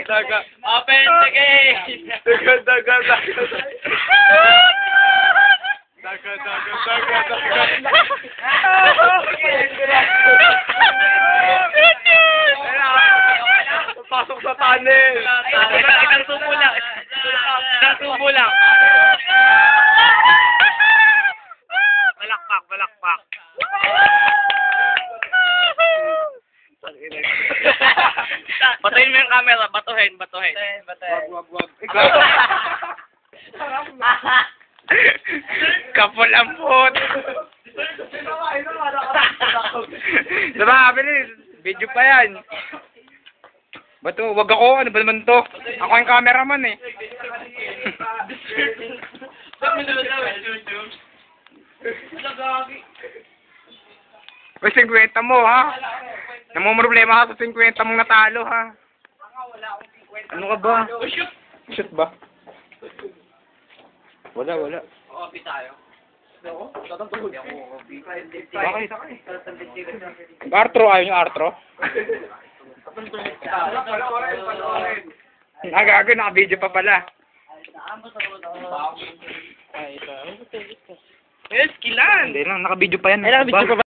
Daga. Open the gate! Daga. Pasok sa tunnel. Isang tubo lang. Isang tubo lang. Balakpak. Batuhin mo yung camera. Batuhin. Wag. Ikaw. Kapulampot. Diba, bilis. Video pa yan. Bato, wag ako. Ano ba naman to? Ako yung cameraman eh. Uy, 50 mo ha. Namumroblema ka sa 50 mong natalo ha. Ano ka ba? Shoot ba? Wala. Copy tayo. Bakit? Artro, ayaw yung Artro? Nagago, naka-video pa pala. Yes, kilan! Hindi lang, naka-video pa yan. Ay, naka-video pa ba?